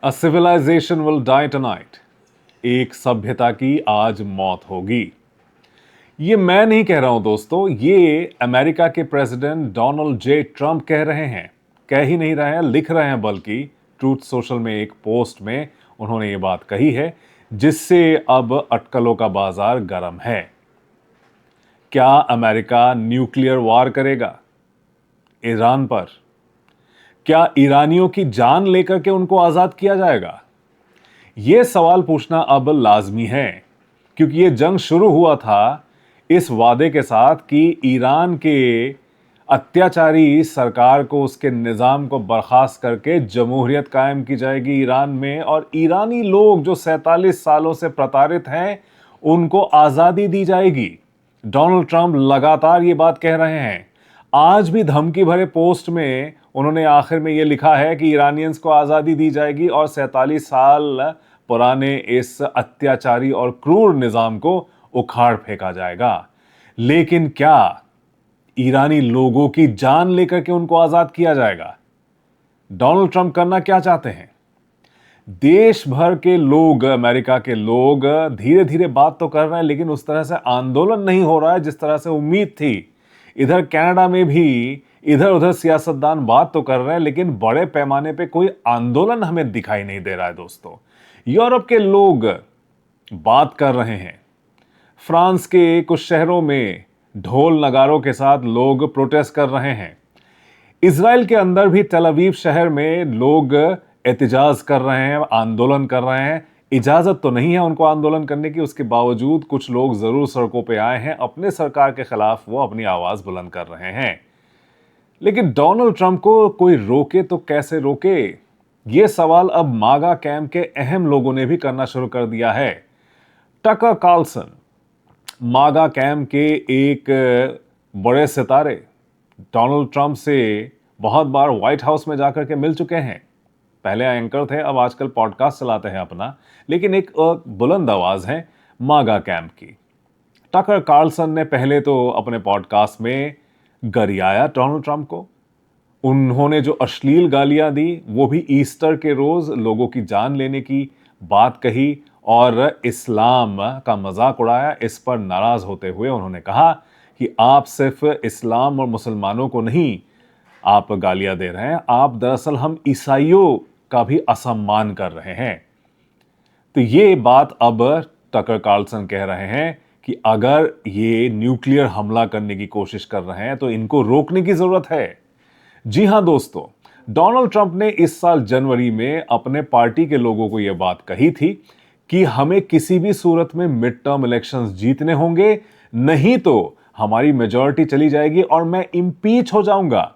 A civilization will die tonight. एक सभ्यता की आज मौत होगी। ये मैं नहीं कह रहा हूं दोस्तों, ये अमेरिका के प्रेसिडेंट डोनाल्ड जे ट्रंप कह रहे हैं। कह ही नहीं रहे हैं, लिख रहे हैं। बल्कि ट्रूथ सोशल में एक पोस्ट में उन्होंने ये बात कही है, जिससे अब अटकलों का बाजार गर्म है। क्या अमेरिका न्यूक्लियर वार करेगा ईरान पर? क्या ईरानियों की जान लेकर के उनको आजाद किया जाएगा? यह सवाल पूछना अब लाजमी है, क्योंकि यह जंग शुरू हुआ था इस वादे के साथ कि ईरान के अत्याचारी सरकार को, उसके निजाम को बर्खास्त करके जमहूरियत कायम की जाएगी ईरान में, और ईरानी लोग जो 47 सालों से प्रताड़ित हैं उनको आजादी दी जाएगी। डोनाल्ड ट्रंप लगातार ये बात कह रहे हैं। आज भी धमकी भरे पोस्ट में उन्होंने आखिर में यह लिखा है कि ईरानियंस को आजादी दी जाएगी और 47 साल पुराने इस अत्याचारी और क्रूर निजाम को उखाड़ फेंका जाएगा। लेकिन क्या ईरानी लोगों की जान लेकर के उनको आजाद किया जाएगा? डोनाल्ड ट्रंप करना क्या चाहते हैं? देश भर के लोग, अमेरिका के लोग धीरे धीरे बात तो कर रहे हैं, लेकिन उस तरह से आंदोलन नहीं हो रहा है जिस तरह से उम्मीद थी। इधर कनाडा में भी इधर उधर सियासतदान बात तो कर रहे हैं, लेकिन बड़े पैमाने पे कोई आंदोलन हमें दिखाई नहीं दे रहा है दोस्तों। यूरोप के लोग बात कर रहे हैं। फ्रांस के कुछ शहरों में ढोल नगारों के साथ लोग प्रोटेस्ट कर रहे हैं। इजराइल के अंदर भी तेल अवीव शहर में लोग एहतजाज कर रहे हैं, आंदोलन कर रहे हैं। इजाजत तो नहीं है उनको आंदोलन करने की, उसके बावजूद कुछ लोग जरूर सड़कों पे आए हैं। अपने सरकार के खिलाफ वो अपनी आवाज बुलंद कर रहे हैं। लेकिन डोनाल्ड ट्रंप को कोई रोके तो कैसे रोके? यह सवाल अब मागा कैंप के अहम लोगों ने भी करना शुरू कर दिया है। टकर कार्लसन मागा कैंप के एक बड़े सितारे, डोनाल्ड ट्रंप से बहुत बार व्हाइट हाउस में जाकर के मिल चुके हैं। पहले एंकर थे, अब आजकल पॉडकास्ट चलाते हैं अपना, लेकिन एक बुलंद आवाज है मागा कैंप की। टकर कार्लसन ने पहले तो अपने पॉडकास्ट में गरियाया डोनाल्ड ट्रंप को। उन्होंने जो अश्लील गालियां दी वो भी ईस्टर के रोज लोगों की जान लेने की बात कही और इस्लाम का मजाक उड़ाया। इस पर नाराज होते हुए उन्होंने कहा कि आप सिर्फ इस्लाम और मुसलमानों को नहीं आप गालियां दे रहे हैं, आप दरअसल हम ईसाइयों का भी असम्मान कर रहे हैं। तो ये बात अब टकर कार्लसन कह रहे हैं कि अगर ये न्यूक्लियर हमला करने की कोशिश कर रहे हैं तो इनको रोकने की जरूरत है। जी हां दोस्तों, डोनाल्ड ट्रंप ने इस साल जनवरी में अपने पार्टी के लोगों को यह बात कही थी कि हमें किसी भी सूरत में मिड टर्म इलेक्शंस जीतने होंगे, नहीं तो हमारी मेजॉरिटी चली जाएगी और मैं इंपीच हो जाऊंगा।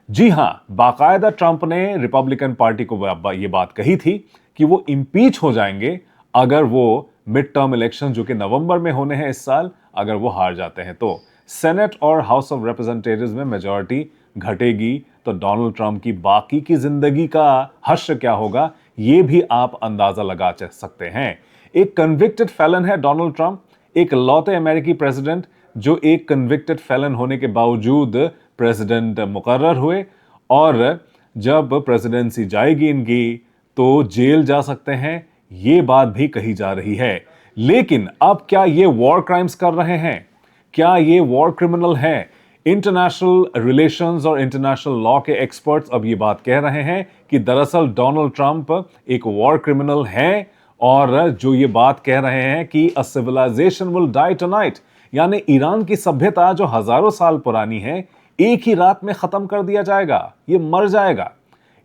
जी हां, बाकायदा ट्रंप ने रिपब्लिकन पार्टी को यह बात कही थी कि वो इंपीच हो जाएंगे अगर वो मिड टर्म इलेक्शन जो कि नवंबर में होने हैं इस साल, अगर वो हार जाते हैं तो सेनेट और हाउस ऑफ रिप्रेजेंटेटिव्स में मेजॉरिटी घटेगी तो डोनाल्ड ट्रंप की बाकी की जिंदगी का हश्र क्या होगा, ये भी आप अंदाजा लगा सकते हैं। एक कन्विक्टेड फेलन है डोनाल्ड ट्रंप, एक लौते अमेरिकी प्रेसिडेंट जो एक कन्विक्टेड फेलन होने के बावजूद प्रेसिडेंट मुकर्रर हुए, और जब प्रेसिडेंसी जाएगी इनकी तो जेल जा सकते हैं, ये बात भी कही जा रही है। लेकिन अब क्या ये वॉर क्राइम्स कर रहे हैं? क्या ये वॉर क्रिमिनल हैं? इंटरनेशनल रिलेशंस और इंटरनेशनल लॉ के एक्सपर्ट्स अब ये बात कह रहे हैं कि दरअसल डोनाल्ड ट्रंप एक वॉर क्रिमिनल हैं, और जो ये बात कह रहे हैं कि अ सिविलाइजेशन विल डाई टुनाइट, यानी ईरान की सभ्यता जो हजारों साल पुरानी है एक ही रात में खत्म कर दिया जाएगा, ये मर जाएगा।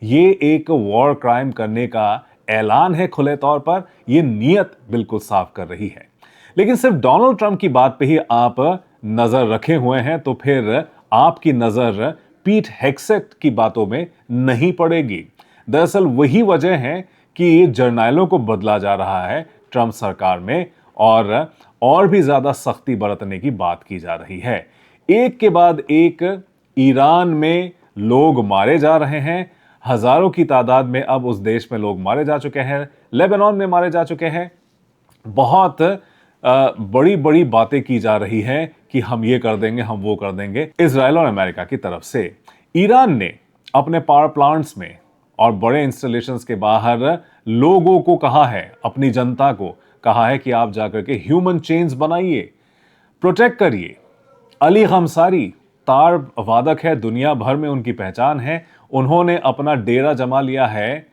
ये एक वॉर क्राइम करने का ऐलान है खुले तौर पर, ये नीयत बिल्कुल साफ कर रही है। लेकिन सिर्फ डोनाल्ड ट्रंप की बात पे ही आप नजर रखे हुए हैं तो फिर आपकी नजर पीट हेग्सेट की बातों में नहीं पड़ेगी। दरअसल वही वजह है कि जर्नैलों को बदला जा रहा है ट्रंप सरकार में, और भी ज्यादा सख्ती बरतने की बात की जा रही है। एक के बाद एक ईरान में लोग मारे जा रहे हैं, हजारों की तादाद में अब उस देश में लोग मारे जा चुके हैं, लेबनान में मारे जा चुके हैं। बहुत बड़ी बड़ी बातें की जा रही हैं कि हम ये कर देंगे, हम वो कर देंगे, इजराइल और अमेरिका की तरफ से। ईरान ने अपने पावर प्लांट्स में और बड़े इंस्टॉलेशंस के बाहर लोगों को कहा है, अपनी जनता को कहा है कि आप जाकर के ह्यूमन चेन्स बनाइए, प्रोटेक्ट करिए। अली खमसारी तार वादक है, दुनिया भर में उनकी पहचान है। उन्होंने अपना डेरा जमा लिया है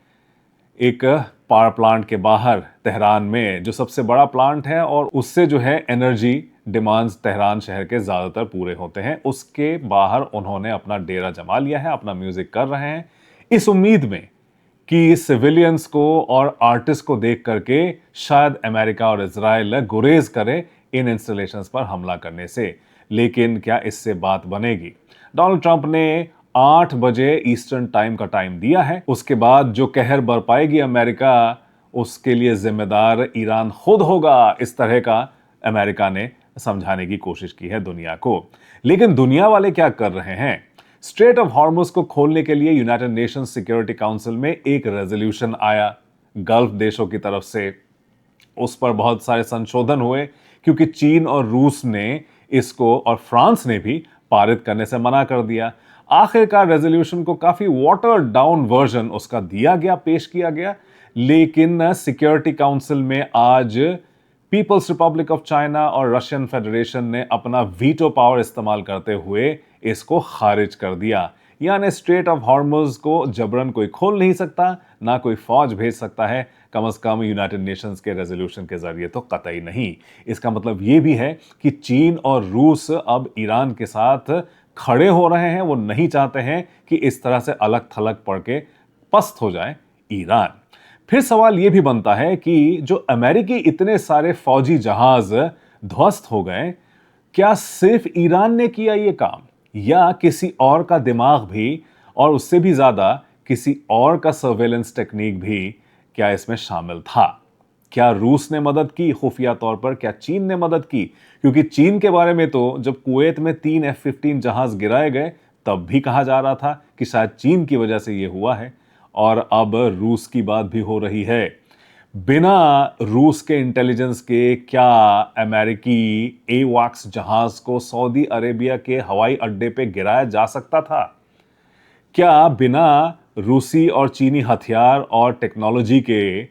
एक पावर प्लांट के बाहर तेहरान में, जो सबसे बड़ा प्लांट है और उससे जो है एनर्जी डिमांड्स तेहरान शहर के ज्यादातर पूरे होते हैं। उसके बाहर उन्होंने अपना डेरा जमा लिया है, अपना म्यूजिक कर रहे हैं, इस उम्मीद में कि सिविलियंस को और आर्टिस्ट को देख करके शायद अमेरिका और इजराइल गुरेज करे इन इंस्टॉलेशंस पर हमला करने से। लेकिन क्या इससे बात बनेगी? डोनाल्ड ट्रंप ने 8 बजे ईस्टर्न टाइम का टाइम दिया है। उसके बाद जो कहर बरपाएगी अमेरिका, उसके लिए जिम्मेदार ईरान खुद होगा, इस तरह का अमेरिका ने समझाने की कोशिश की है दुनिया को। लेकिन दुनिया वाले क्या कर रहे हैं? स्ट्रेट ऑफ हॉर्मुज को खोलने के लिए यूनाइटेड नेशंस सिक्योरिटी काउंसिल में एक रेजोल्यूशन आया गल्फ देशों की तरफ से। उस पर बहुत सारे संशोधन हुए क्योंकि चीन और रूस ने इसको, और फ्रांस ने भी पारित करने से मना कर दिया। आखिरकार रेजोल्यूशन को काफी वाटर डाउन वर्जन उसका दिया गया, पेश किया गया। लेकिन सिक्योरिटी काउंसिल में आज पीपल्स रिपब्लिक ऑफ चाइना और रशियन फेडरेशन ने अपना वीटो पावर इस्तेमाल करते हुए इसको खारिज कर दिया। यानी स्ट्रेट ऑफ हॉर्मुज को जबरन कोई खोल नहीं सकता, ना कोई फौज भेज सकता है, कम से कम यूनाइटेड नेशंस के रेजोल्यूशन के जरिए तो कतई नहीं। इसका मतलब यह भी है कि चीन और रूस अब ईरान के साथ खड़े हो रहे हैं। वो नहीं चाहते हैं कि इस तरह से अलग थलग पड़ के पस्त हो जाए ईरान। फिर सवाल यह भी बनता है कि जो अमेरिकी इतने सारे फौजी जहाज ध्वस्त हो गए, क्या सिर्फ ईरान ने किया यह काम, या किसी और का दिमाग भी, और उससे भी ज्यादा किसी और का सर्वेलेंस टेक्निक भी क्या इसमें शामिल था? क्या रूस ने मदद की खुफिया तौर पर? क्या चीन ने मदद की? क्योंकि चीन के बारे में तो जब कुवैत में 3 F-15 जहाज गिराए गए तब भी कहा जा रहा था कि शायद चीन की वजह से यह हुआ है, और अब रूस की बात भी हो रही है। बिना रूस के इंटेलिजेंस के क्या अमेरिकी एवाक्स जहाज को सऊदी अरेबिया के हवाई अड्डे पे गिराया जा सकता था? क्या बिना रूसी और चीनी हथियार और टेक्नोलॉजी के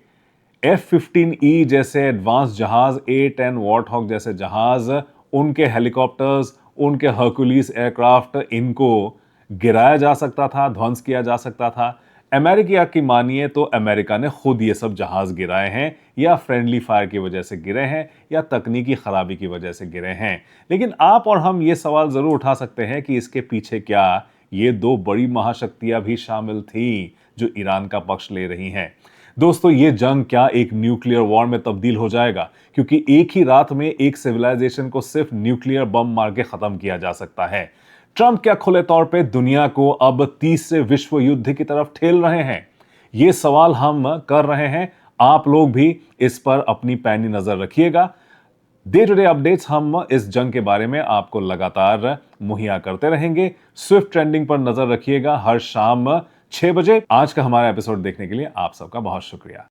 F-15E जैसे एडवांस जहाज, A-10 वॉरहॉग जैसे जहाज, उनके हेलीकॉप्टर्स, उनके हर्कुलिस एयरक्राफ्ट, इनको गिराया जा सकता था, ध्वंस किया जा सकता था? अमेरिका की मानिए तो अमेरिका ने खुद ये सब जहाज गिराए हैं, या फ्रेंडली फायर की वजह से गिरे हैं, या तकनीकी खराबी की वजह से गिरे हैं। लेकिन आप और हम ये सवाल जरूर उठा सकते हैं कि इसके पीछे क्या ये 2 बड़ी महाशक्तियां भी शामिल थी जो ईरान का पक्ष ले रही हैं? दोस्तों, ये जंग क्या एक न्यूक्लियर वॉर में तब्दील हो जाएगा? क्योंकि एक ही रात में एक सिविलाइजेशन को सिर्फ न्यूक्लियर बम मार के खत्म किया जा सकता है। ट्रंप क्या खुले तौर पे दुनिया को अब तीसरे विश्व युद्ध की तरफ ठेल रहे हैं? ये सवाल हम कर रहे हैं। आप लोग भी इस पर अपनी पैनी नजर रखिएगा। डे टू डे अपडेट्स हम इस जंग के बारे में आपको लगातार मुहैया करते रहेंगे। स्विफ्ट ट्रेंडिंग पर नजर रखिएगा हर शाम 6 बजे। आज का हमारा एपिसोड देखने के लिए आप सबका बहुत शुक्रिया।